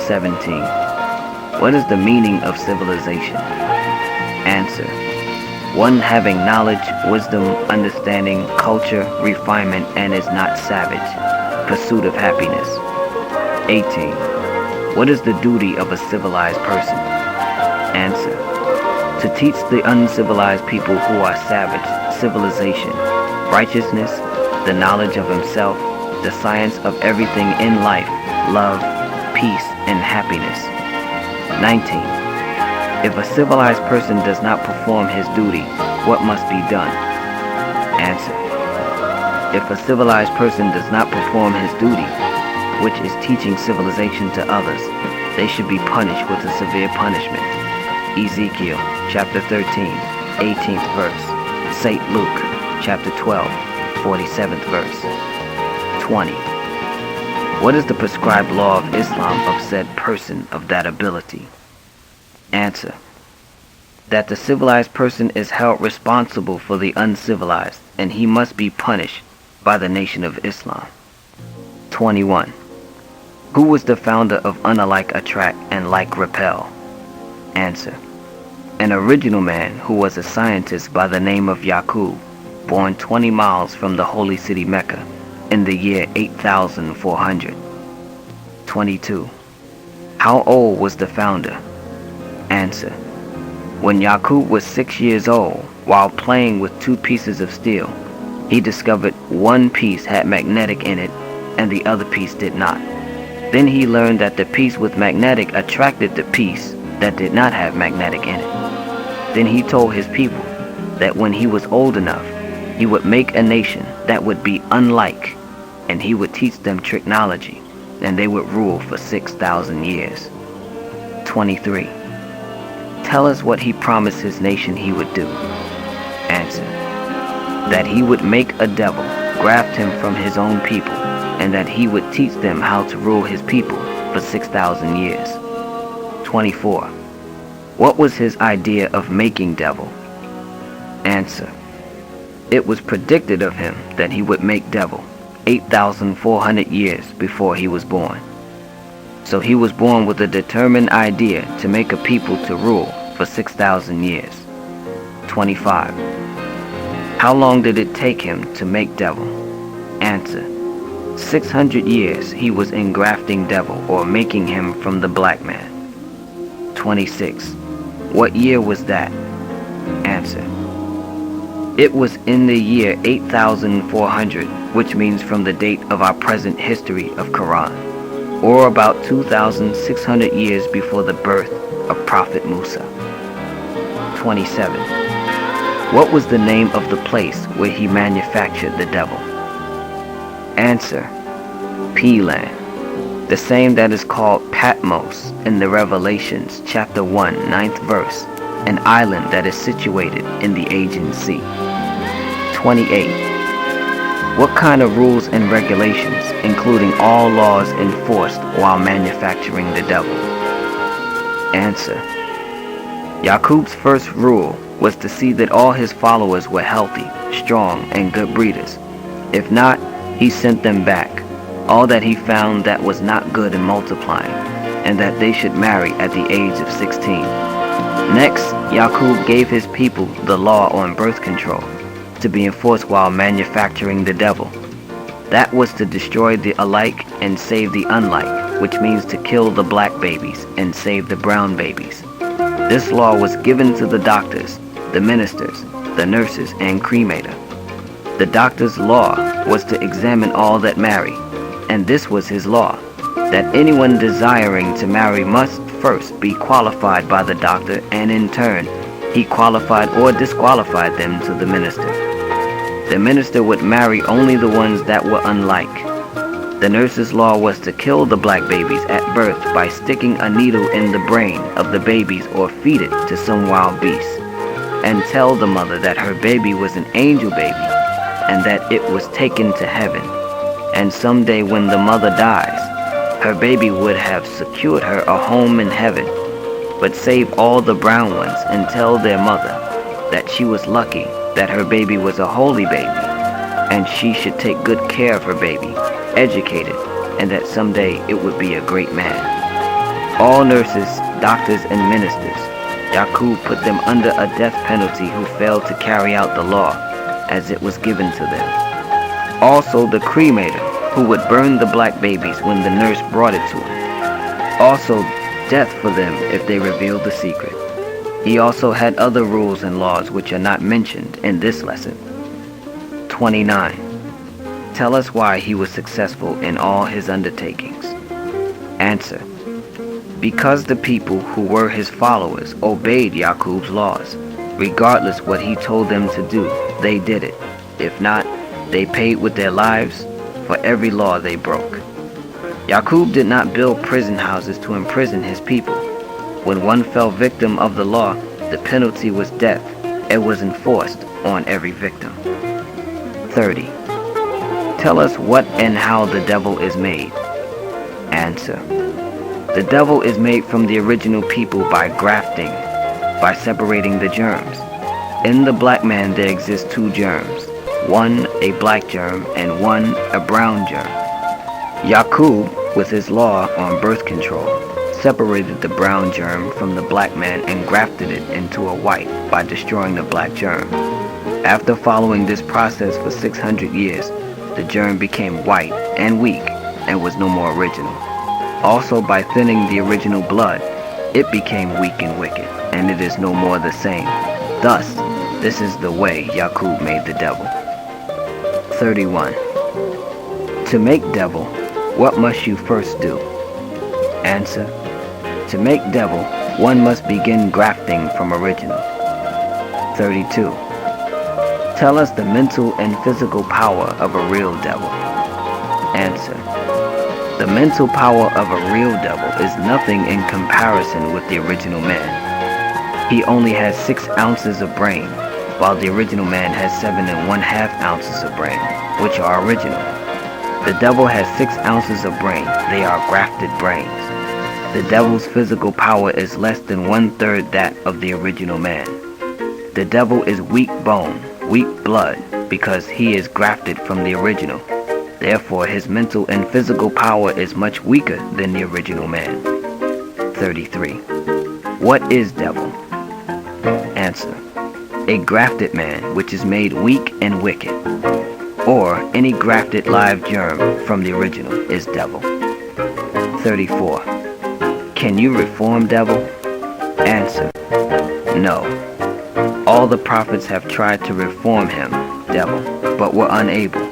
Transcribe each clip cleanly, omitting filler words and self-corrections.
17. What is the meaning of civilization? Answer. One having knowledge, wisdom, understanding, culture, refinement, and is not savage. Pursuit of happiness. 18. What is the duty of a civilized person? Answer. To teach the uncivilized people who are savage civilization, righteousness, the knowledge of himself, the science of everything in life, love, peace, and happiness. 19. If a civilized person does not perform his duty, what must be done? Answer. If a civilized person does not perform his duty, which is teaching civilization to others, they should be punished with a severe punishment. Ezekiel chapter 13, 18th verse. St. Luke chapter 12, 47th verse. 20. What is the prescribed law of Islam of said person of that ability? Answer. That the civilized person is held responsible for the uncivilized, and he must be punished by the Nation of Islam. 21. Who was the founder of unalike attract and like repel? Answer. An original man who was a scientist by the name of Yaqub, born 20 miles from the holy city Mecca in the year 8400. 22. How old was the founder? Answer. When Yaqub was 6 years old, while playing with two pieces of steel, he discovered one piece had magnetic in it and the other piece did not. Then he learned that the piece with magnetic attracted the piece that did not have magnetic in it. Then he told his people that when he was old enough, he would make a nation that would be unlike, and he would teach them technology, and they would rule for 6,000 years. 23. Tell us what he promised his nation he would do. Answer. That he would make a devil, graft him from his own people, and that he would teach them how to rule his people for 6,000 years. 24. What was his idea of making devil? Answer. It was predicted of him that he would make devil 8,400 years before he was born. So he was born with a determined idea to make a people to rule for 6,000 years. 25. How long did it take him to make devil? Answer. 600 years he was engrafting devil or making him from the black man. 26. What year was that? Answer. It was in the year 8400, which means from the date of our present history of Quran, or about 2,600 years before the birth of Prophet Musa. 27. What was the name of the place where he manufactured the devil? Answer. Pelan, the same that is called Patmos in the Revelations chapter 1, 9th verse, an island that is situated in the Aegean Sea. 28. What kind of rules and regulations, including all laws enforced while manufacturing the devil? Answer. Yaqub's first rule was to see that all his followers were healthy, strong, and good breeders. If not, he sent them back, all that he found that was not good in multiplying, and that they should marry at the age of 16. Next, Yaqub gave his people the law on birth control, to be enforced while manufacturing the devil. That was to destroy the alike and save the unlike, which means to kill the black babies and save the brown babies. This law was given to the doctors, the ministers, the nurses, and cremator. The doctor's law was to examine all that marry, and this was his law, that anyone desiring to marry must first be qualified by the doctor, and in turn, he qualified or disqualified them to the minister. The minister would marry only the ones that were unlike. The nurse's law was to kill the black babies at birth by sticking a needle in the brain of the babies or feed it to some wild beast, and tell the mother that her baby was an angel baby and that it was taken to heaven, and someday when the mother dies, her baby would have secured her a home in heaven, but save all the brown ones and tell their mother that she was lucky that her baby was a holy baby, and she should take good care of her baby, educate it, and that someday it would be a great man. All nurses, doctors, and ministers, Yaqub put them under a death penalty who failed to carry out the law as it was given to them. Also the cremator, who would burn the black babies when the nurse brought it to him. Also death for them if they revealed the secret. He also had other rules and laws which are not mentioned in this lesson. 29. Tell us why he was successful in all his undertakings. Answer. Because the people who were his followers obeyed Yaqub's laws. Regardless what he told them to do, they did it. If not, they paid with their lives for every law they broke. Yaqub did not build prison houses to imprison his people. When one fell victim of the law, the penalty was death. It was enforced on every victim. 30. Tell us what and how the devil is made. Answer. The devil is made from the original people by grafting, by separating the germs. In the black man there exist two germs, one a black germ and one a brown germ. Yaqub, with his law on birth control, separated the brown germ from the black man and grafted it into a white by destroying the black germ. After following this process for 600 years, the germ became white and weak and was no more original. Also by thinning the original blood, it became weak and wicked, and it is no more the same. Thus, this is the way Yaqub made the devil. 31. To make devil, what must you first do? Answer. To make devil, one must begin grafting from original. 32. Tell us the mental and physical power of a real devil. Answer. The mental power of a real devil is nothing in comparison with the original man. He only has 6 ounces of brain, while the original man has 7 1/2 ounces of brain, which are original. The devil has 6 ounces of brain. They are grafted brains. The devil's physical power is less than 1/3 that of the original man. The devil is weak bone, weak blood, because he is grafted from the original. Therefore, his mental and physical power is much weaker than the original man. 33. What is devil? Answer. A grafted man which is made weak and wicked, or any grafted live germ from the original is devil. 34. Can you reform devil? Answer. No. All the prophets have tried to reform him, devil, but were unable.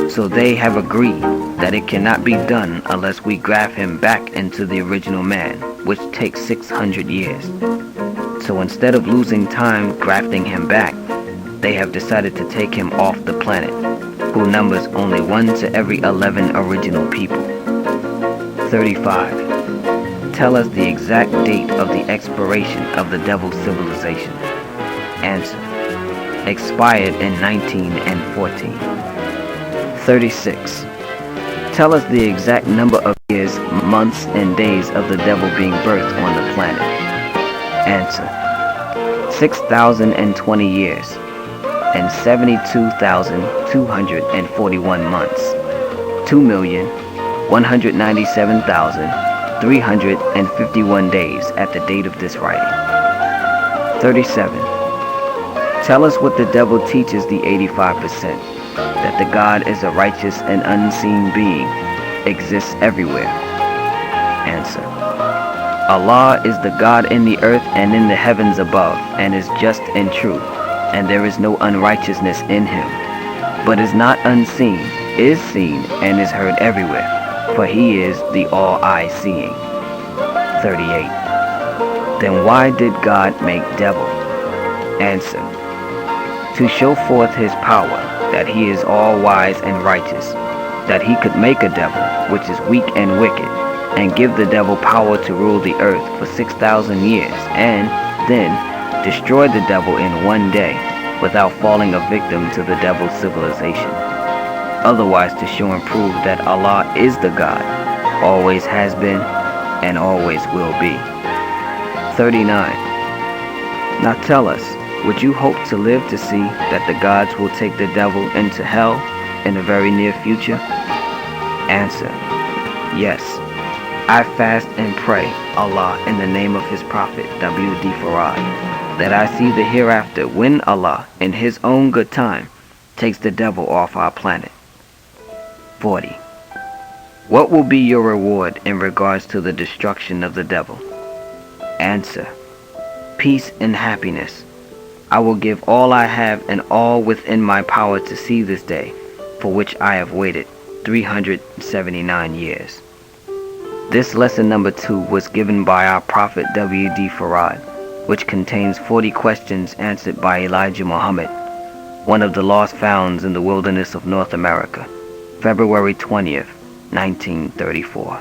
So they have agreed that it cannot be done unless we graft him back into the original man, which takes 600 years. So instead of losing time grafting him back, they have decided to take him off the planet, who numbers only 1 to every 11 original people. 35. Tell us the exact date of the expiration of the devil's civilization. Answer. Expired in 1914. 36. Tell us the exact number of years, months, and days of the devil being birthed on the planet. Answer. 6,020 years and 72,241 months. 2,197,351 days at the date of this writing. 37. Tell us what the devil teaches the 85%. That the God is a righteous and unseen being, exists everywhere. Answer. Allah is the God in the earth and in the heavens above, and is just and true, and there is no unrighteousness in him, but is not unseen, is seen, and is heard everywhere, for he is the all-eye-seeing. 38. Then why did God make devil? Answer. To show forth his power, that he is all-wise and righteous, that he could make a devil, which is weak and wicked, and give the devil power to rule the earth for 6,000 years, and then destroy the devil in one day, without falling a victim to the devil's civilization. Otherwise to show and prove that Allah is the God, always has been, and always will be. 39. Now tell us, would you hope to live to see that the gods will take the devil into hell in the very near future? Answer. Yes. I fast and pray Allah in the name of His Prophet W.D. Farad that I see the hereafter when Allah in His own good time takes the devil off our planet. 40. What will be your reward in regards to the destruction of the devil? Answer. Peace and happiness. I will give all I have and all within my power to see this day, for which I have waited 379 years. This lesson number 2 was given by our Prophet W.D. Farad, which contains 40 questions answered by Elijah Muhammad, one of the lost founds in the wilderness of North America, February 20th, 1934.